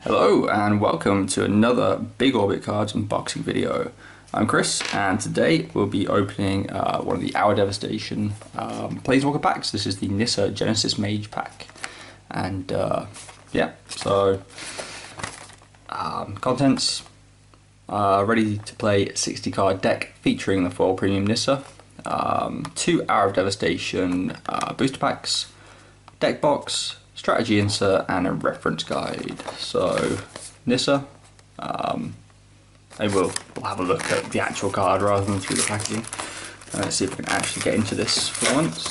Hello and welcome to another Big Orbit Cards unboxing video. I'm Chris and today we'll be opening one of the Hour of Devastation Planeswalker packs. This is the Nissa Genesis Mage pack. And yeah, so contents, ready to play 60 card deck featuring the foil premium Nissa, 2 Hour of Devastation booster packs, deck box, strategy insert and a reference guide. So Nissa, maybe we'll have a look at the actual card rather than through the packaging. Let's see if we can actually get into this for once.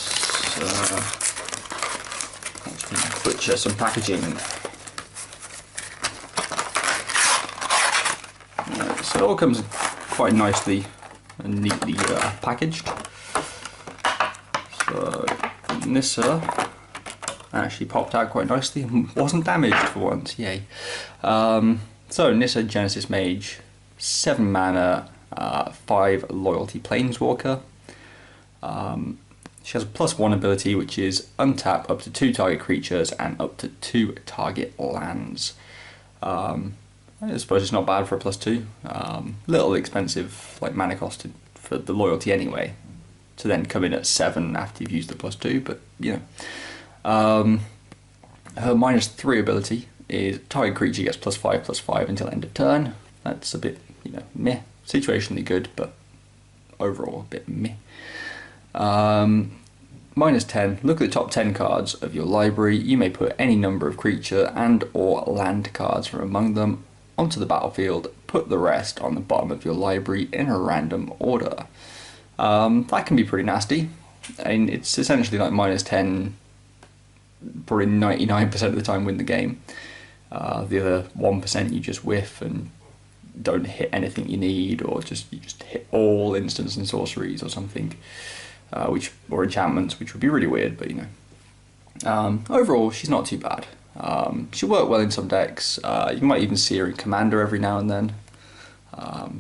Let's butcher some packaging. Right, so it all comes quite nicely and neatly packaged. So Nissa actually popped out quite nicely and wasn't damaged for once, yay. So Nissa Genesis Mage, 7 mana, 5 loyalty Planeswalker. She has a +1 ability which is untap up to 2 target creatures and up to 2 target lands. I suppose it's not bad for a +2. Little expensive, like mana cost for the loyalty anyway, to then come in at 7 after you've used the +2, but you know. Her -3 ability is target creature gets +5/+5 until end of turn. That's a bit, you know, meh. Situationally good, but overall a bit meh. -10, look at the top 10 cards of your library. You may put any number of creature and or land cards from among them onto the battlefield. Put the rest on the bottom of your library in a random order. That can be pretty nasty. I mean, it's essentially like -10, probably 99% of the time win the game. The other 1% you just whiff and don't hit anything you need, or you just hit all instants and sorceries or something, or enchantments, which would be really weird, but you know. Overall, she's not too bad. She'll work well in some decks. You might even see her in Commander every now and then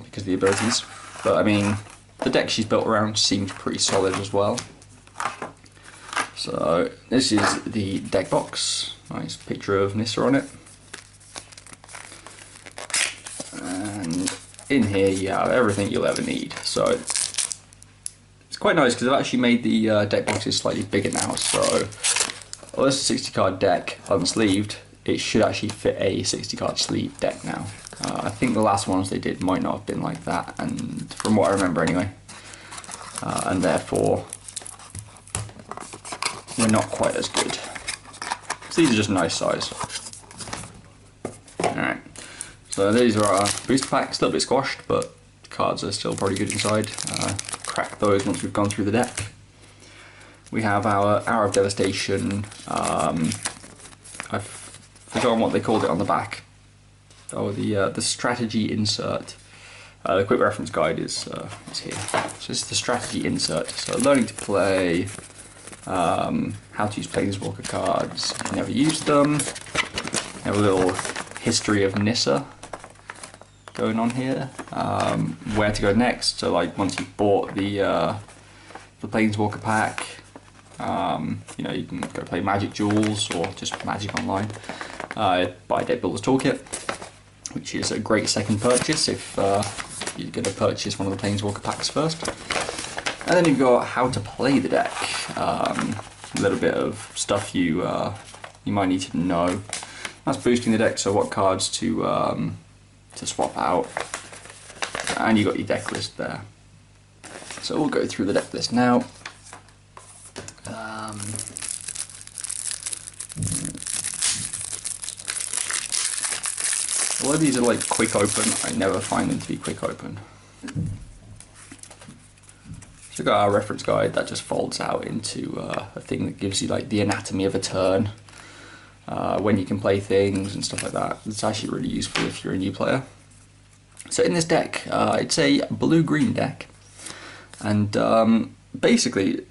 because of the abilities. But I mean, the deck she's built around seems pretty solid as well. So this is the deck box. Nice picture of Nissa on it. And in here you have everything you'll ever need. So it's quite nice because I've actually made the deck boxes slightly bigger now. So although it's a 60 card deck unsleeved, it should actually fit a 60 card sleeve deck now. I think the last ones they did might not have been like that, and from what I remember anyway. And therefore we're not quite as good. So these are just nice size. Alright, so these are our booster packs, a little bit squashed, but the cards are still pretty good inside. Crack those once we've gone through the deck. We have our Hour of Devastation. I've forgotten what they called it on the back. Oh, the strategy insert. The quick reference guide is here. So this is the strategy insert. So learning to play, how to use Planeswalker cards if you never used them. We have a little history of Nissa going on here. Where to go next. So like once you've bought the Planeswalker pack, you know, you can go play Magic Duels or just Magic Online. Buy Deck Builder's Toolkit, which is a great second purchase if you're going to purchase one of the Planeswalker packs first. And then you've got how to play the deck. A little bit of stuff you might need to know. That's boosting the deck, so what cards to swap out. And you got your deck list there. So we'll go through the deck list now. Although these are like quick open, I never find them to be quick open. So we've got our reference guide that just folds out into a thing that gives you like the anatomy of a turn, when you can play things and stuff like that. It's actually really useful if you're a new player. So in this deck, it's a blue-green deck, and basically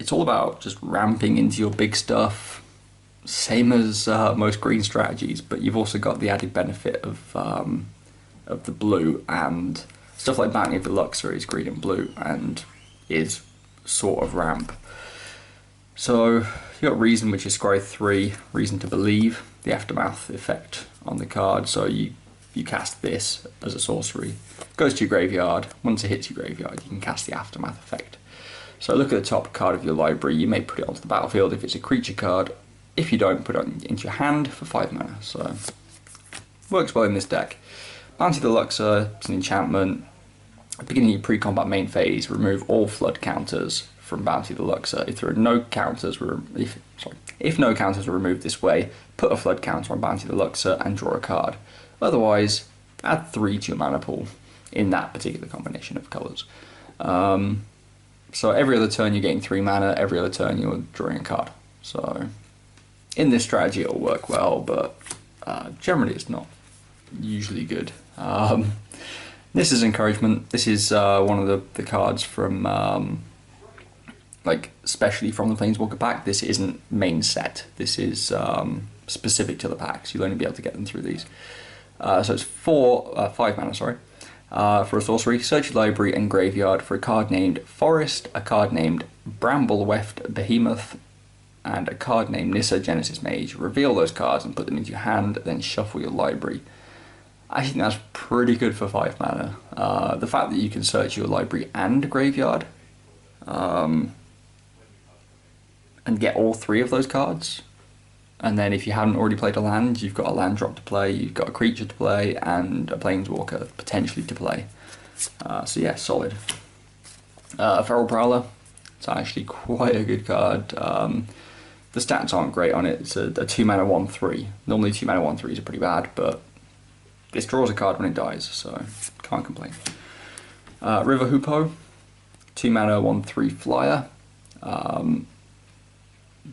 it's all about just ramping into your big stuff, same as most green strategies, but you've also got the added benefit of the blue, and stuff like Bounty of the Luxor is green and blue and is sort of ramp. So you got Reason, which is scry 3, Reason to Believe, the aftermath effect on the card, so you cast this as a sorcery, goes to your graveyard. Once it hits your graveyard, you can cast the aftermath effect. So look at the top card of your library. You may put it onto the battlefield if it's a creature card. If you don't, put it into your hand for 5 mana. So works well in this deck. Bounty the Luxor, it's an enchantment. At the beginning of your pre-combat main phase, remove all flood counters from Bounty the Luxor. If there are no counters, if no counters are removed this way, put a flood counter on Bounty the Luxor and draw a card. Otherwise, add 3 to your mana pool in that particular combination of colours. So every other turn you're getting 3 mana, every other turn you're drawing a card. So in this strategy it'll work well, but generally it's not usually good. This is Encouragement. This is one of the cards from, like, especially from the Planeswalker pack. This isn't main set. This is specific to the packs. You'll only be able to get them through these. So it's 5 mana, sorry. For a sorcery, search your library and graveyard for a card named Forest, a card named Brambleweft Behemoth, and a card named Nissa Genesis Mage. Reveal those cards and put them into your hand, then shuffle your library. I think that's pretty good for 5 mana. The fact that you can search your library and graveyard and get all 3 of those cards, and then if you haven't already played a land, you've got a land drop to play, you've got a creature to play, and a planeswalker potentially to play. So yeah, solid. Feral Prowler, it's actually quite a good card. The stats aren't great on it. It's a 2 mana 1/3. Normally 2 mana 1/3s are pretty bad, but this draws a card when it dies, so can't complain. River Hoopoe, 2 mana 1/3 flyer.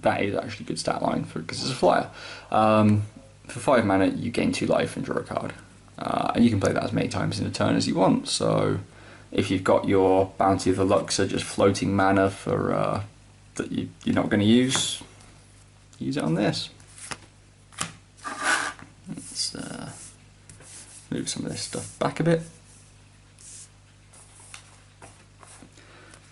That is actually a good stat line because it's a flyer. For 5 mana, you gain 2 life and draw a card. And you can play that as many times in a turn as you want. So if you've got your Bounty of the Luxor just floating mana for that you're not going to use it on this. Let's move some of this stuff back a bit.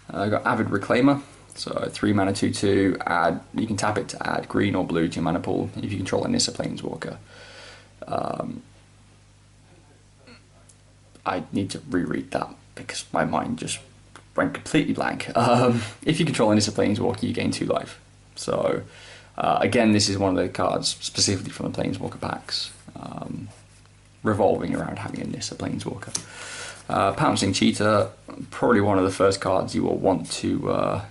I've got Avid Reclaimer. So 3 mana 2/2, you can tap it to add green or blue to your mana pool if you control a Nissa Planeswalker. I need to reread that because my mind just went completely blank. If you control a Nissa Planeswalker, you gain 2 life. So again, this is one of the cards specifically from the Planeswalker packs, revolving around having a Nissa Planeswalker. Pouncing Cheetah, probably one of the first cards you will want to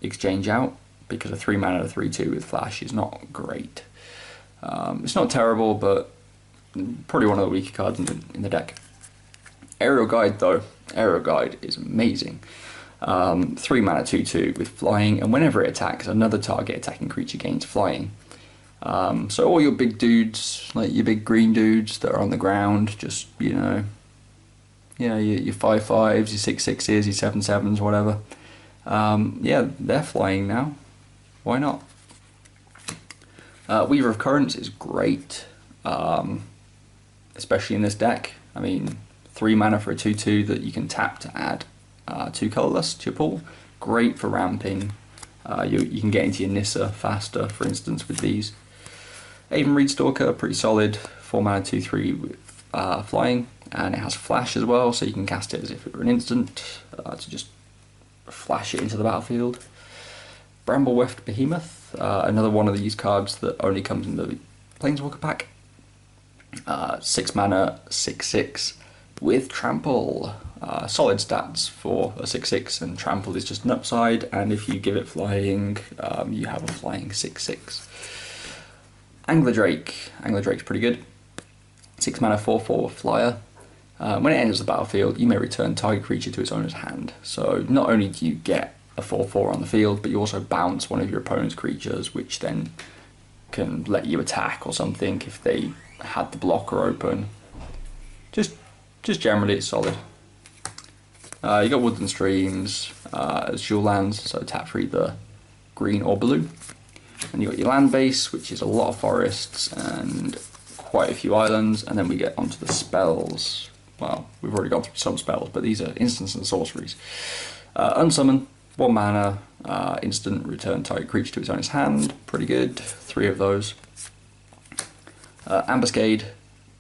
exchange out, because a 3 mana 3/2 with flash is not great. It's not terrible, but probably one of the weaker cards in the deck. Aerial Guide though, Aerial Guide is amazing. 3 mana 2/2 with flying, and whenever it attacks, another target attacking creature gains flying. So all your big dudes, like your big green dudes that are on the ground, just, your 5/5s, your 6/6s, your 7/7s, whatever. Yeah, they're flying now. Why not? Weaver of Currents is great, especially in this deck. I mean, 3 mana for a 2/2 that you can tap to add 2 colourless to your pool. Great for ramping. You can get into your Nissa faster, for instance, with these. Aven Reedstalker, pretty solid. 4 mana 2/3 with flying, and it has flash as well, so you can cast it as if it were an instant to just flash it into the battlefield. Brambleweft Behemoth, another one of these cards that only comes in the Planeswalker pack. 6 mana 6/6 with trample. Solid stats for a 6/6, and trample is just an upside, and if you give it flying, you have a flying 6/6. Angler Drake's pretty good. 6 mana 4/4 flyer. When it enters the battlefield, you may return target creature to its owner's hand. So not only do you get a 4/4 on the field, but you also bounce one of your opponent's creatures, which then can let you attack or something if they had the blocker open. Just generally, it's solid. You got Woodland Streams as dual lands, so tap for either green or blue. And you got your land base, which is a lot of forests and quite a few islands, and then we get onto the spells. Well, we've already gone through some spells, but these are instants and sorceries. Unsummon, 1 mana, instant, return target creature to its owner's hand, pretty good, 3 of those. Ambuscade,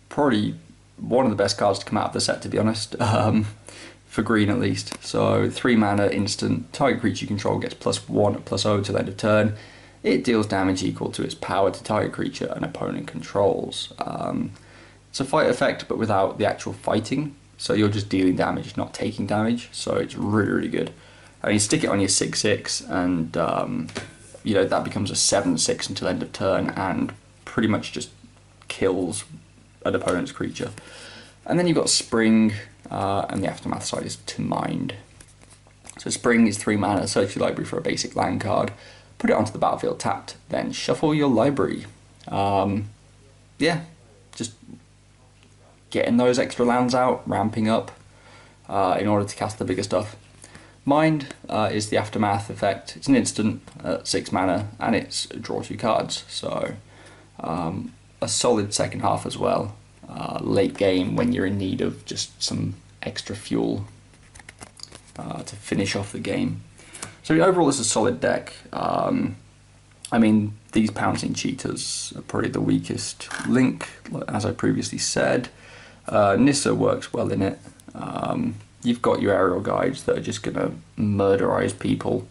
probably one of the best cards to come out of the set, to be honest, for green at least. So 3 mana instant, target creature you control gets +1/+0 to the end of turn. It deals damage equal to its power to target creature an opponent controls. It's a fight effect, but without the actual fighting, so you're just dealing damage, not taking damage, so it's really, really good. I mean, stick it on your 6/6, and you know, that becomes a 7/6 until end of turn, and pretty much just kills an opponent's creature. And then you've got Spring, and the aftermath side is to Mind. So Spring is 3 mana, search your library for a basic land card, put it onto the battlefield tapped, then shuffle your library. Yeah, just getting those extra lands out, ramping up in order to cast the bigger stuff. Mind is the aftermath effect. It's an instant at 6 mana, and it's draw 2 cards. So a solid second half as well. Late game when you're in need of just some extra fuel to finish off the game. So overall, it's a solid deck. I mean, these Pouncing Cheetahs are probably the weakest link, as I previously said. Nissa works well in it. You've got your aerial guides that are just going to murderize people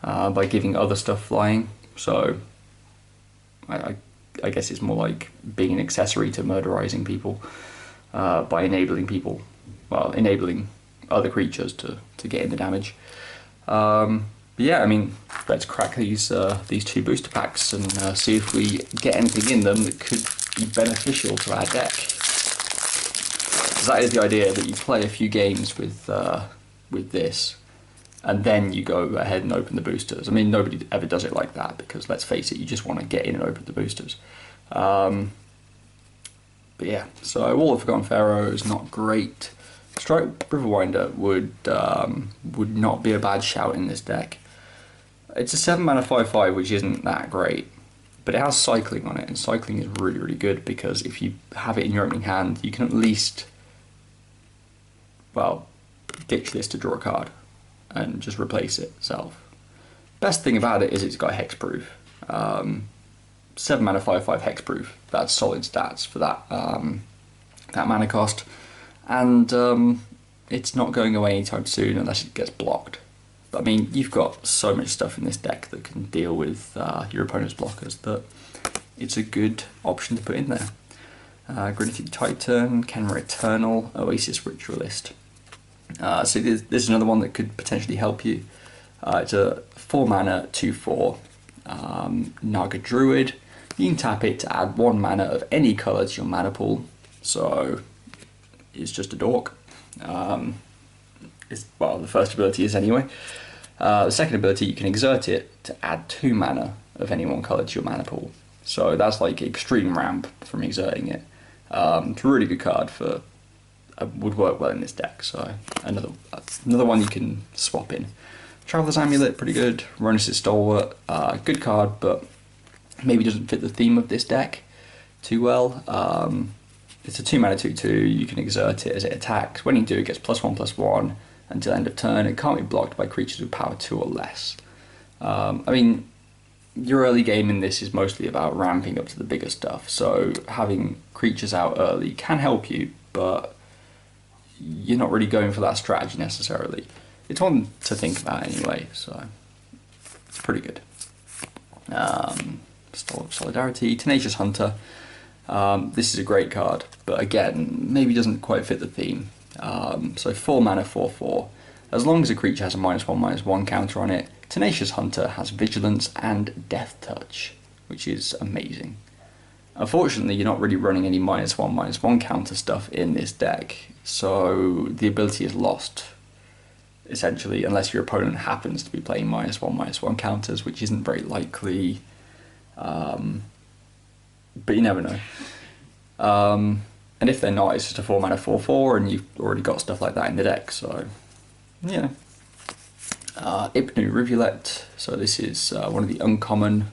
by giving other stuff flying. So I guess it's more like being an accessory to murderizing people by enabling people, well, enabling other creatures to get in the damage. But yeah, I mean, let's crack these 2 booster packs and see if we get anything in them that could be beneficial to our deck. That is the idea, that you play a few games with this, and then you go ahead and open the boosters. I mean, nobody ever does it like that, because let's face it, you just want to get in and open the boosters. But yeah, so Wall of Forgotten Pharaoh is not great. Strike Riverwinder would not be a bad shout in this deck. It's a 7 mana 5/5, which isn't that great, but it has cycling on it, and cycling is really, really good, because if you have it in your opening hand, you can at least, well, ditch this to draw a card and just replace it itself. Best thing about it is it's got hexproof. 7 mana 5/5 hexproof. That's solid stats for that that mana cost, and it's not going away anytime soon unless it gets blocked. But I mean, you've got so much stuff in this deck that can deal with your opponent's blockers that it's a good option to put in there. Granitic Titan, Kenra Eternal, Oasis Ritualist. So this is another one that could potentially help you. It's a 4 mana 2/4 Naga Druid. You can tap it to add 1 mana of any colour to your mana pool. So it's just a dork. Well, the first ability is anyway. The second ability, you can exert it to add 2 mana of any one colour to your mana pool. So that's like extreme ramp from exerting it. It's a really good card for, would work well in this deck. So another one you can swap in. Traveler's Amulet, pretty good. Ronus' Stalwart, good card, but maybe doesn't fit the theme of this deck too well. It's a 2 mana 2/2. You can exert it as it attacks. When you do, it gets +1/+1 until end of turn. It can't be blocked by creatures with power 2 or less. I mean, your early game in this is mostly about ramping up to the bigger stuff, so having creatures out early can help you, but you're not really going for that strategy necessarily. It's one to think about anyway, so it's pretty good. Solidarity, Tenacious Hunter. This is a great card, but again, maybe doesn't quite fit the theme. So 4 mana 4/4. As long as a creature has a -1/-1 counter on it, Tenacious Hunter has Vigilance and Death Touch, which is amazing. Unfortunately, you're not really running any -1/-1 counter stuff in this deck, so the ability is lost, essentially, unless your opponent happens to be playing -1/-1 counters, which isn't very likely, but you never know. And if they're not, it's just a 4 mana 4/4, and you've already got stuff like that in the deck, so yeah. Ipnu Rivulet, so this is one of the uncommon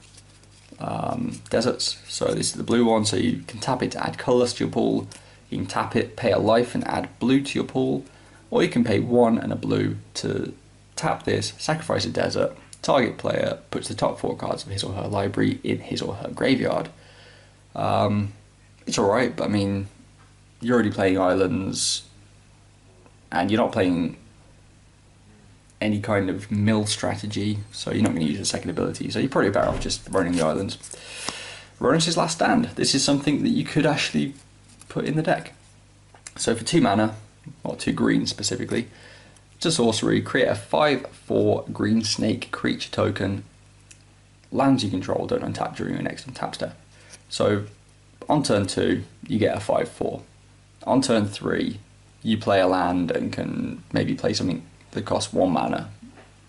deserts. So this is the blue one, so you can tap it to add colours to your pool. You can tap it, pay a life and add blue to your pool, or you can pay 1 and a blue to tap this, sacrifice a desert, target player puts the top 4 cards of his or her library in his or her graveyard. it's alright, but I mean, you're already playing islands, and you're not playing any kind of mill strategy, so you're not going to use a second ability, so you're probably better off just running the islands. Rhonas' Last Stand. This is something that you could actually put in the deck. So for 2 mana, or 2 green specifically, it's a sorcery, create a 5/4 green snake creature token. Lands you control don't untap during your next untap step. So on turn 2, you get a 5/4. On turn 3, you play a land and can maybe play something that costs 1 mana.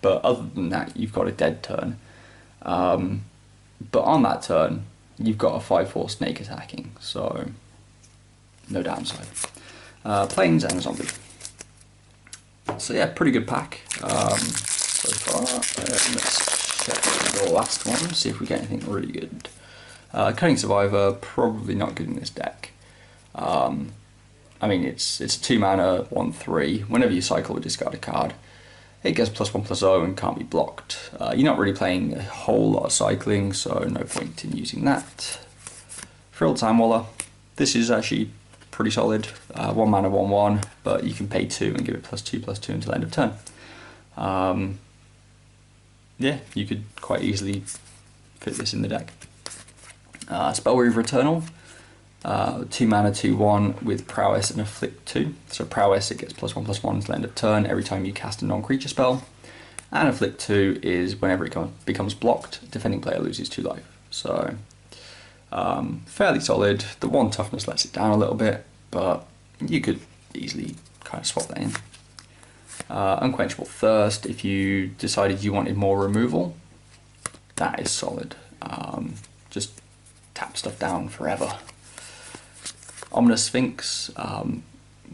But other than that, you've got a dead turn. But on that turn, you've got a 5/4 snake attacking, so no downside. Planes and a zombie. So yeah, pretty good pack so far. Let's check the last one, see if we get anything really good. Cunning Survivor, probably not good in this deck. I mean, it's 2 mana, 1/3. Whenever you cycle or discard a card, it gets +1/+0 and can't be blocked. You're not really playing a whole lot of cycling, so no point in using that. Frilled Time Waller. This is actually pretty solid. 1 mana, 1/1, but you can pay 2 and give it +2/+2 until end of turn. Yeah, you could quite easily fit this in the deck. Spellweaver Eternal. 2 mana, 2/1 with Prowess and Afflict 2. So Prowess, it gets +1/+1 until end of turn every time you cast a non-creature spell. And Afflict 2 is whenever it becomes blocked, defending player loses 2 life. So fairly solid. The 1 toughness lets it down a little bit, but you could easily kind of swap that in. Unquenchable Thirst, if you decided you wanted more removal, that is solid. Just tap stuff down forever. Ominous Sphinx,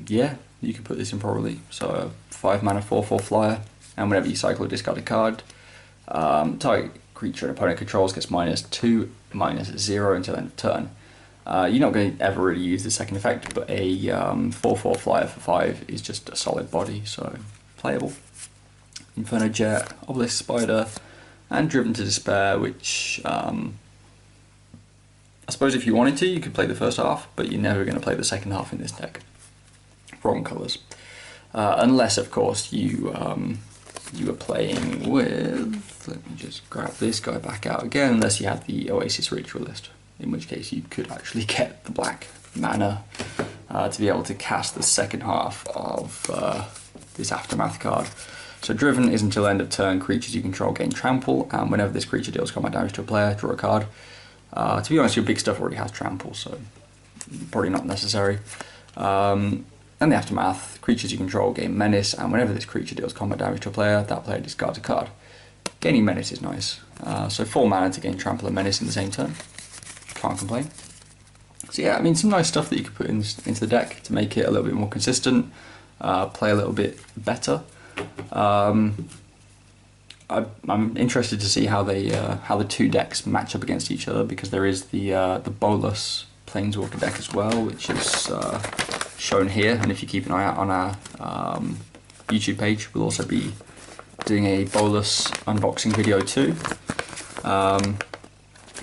yeah, you could put this in probably. So 5 mana, 4/4 flyer, and whenever you cycle or discard a card, target creature an opponent controls gets -2, -0 until end of turn. You're not going to ever really use the second effect, but a 4/4 flyer for 5 is just a solid body, so playable. Inferno Jet, Obelisk Spider, and Driven to Despair, which I suppose if you wanted to, you could play the first half, but you're never going to play the second half in this deck. Wrong colours. Unless, of course, you were playing with... Let me just grab this guy back out again, unless you had the Oasis Ritualist, in which case you could actually get the black mana to be able to cast the second half of this Aftermath card. So Driven is until end of turn, creatures you control gain trample, and whenever this creature deals combat damage to a player, draw a card. To be honest, your big stuff already has trample, so probably not necessary. And the Aftermath, creatures you control gain menace, and whenever this creature deals combat damage to a player, that player discards a card. Gaining menace is nice. So 4 mana to gain trample and menace in the same turn. Can't complain. So yeah, I mean, some nice stuff that you could put into the deck to make it a little bit more consistent, play a little bit better. I'm interested to see how the 2 decks match up against each other, because there is the Bolas Planeswalker deck as well, which is shown here, and if you keep an eye out on our YouTube page, we'll also be doing a Bolas unboxing video too. But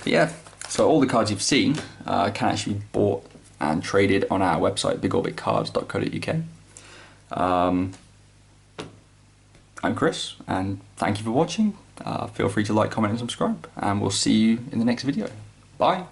yeah, so all the cards you've seen can actually be bought and traded on our website, bigorbitcards.co.uk. I'm Chris, and thank you for watching. Feel free to like, comment and subscribe, and we'll see you in the next video. Bye!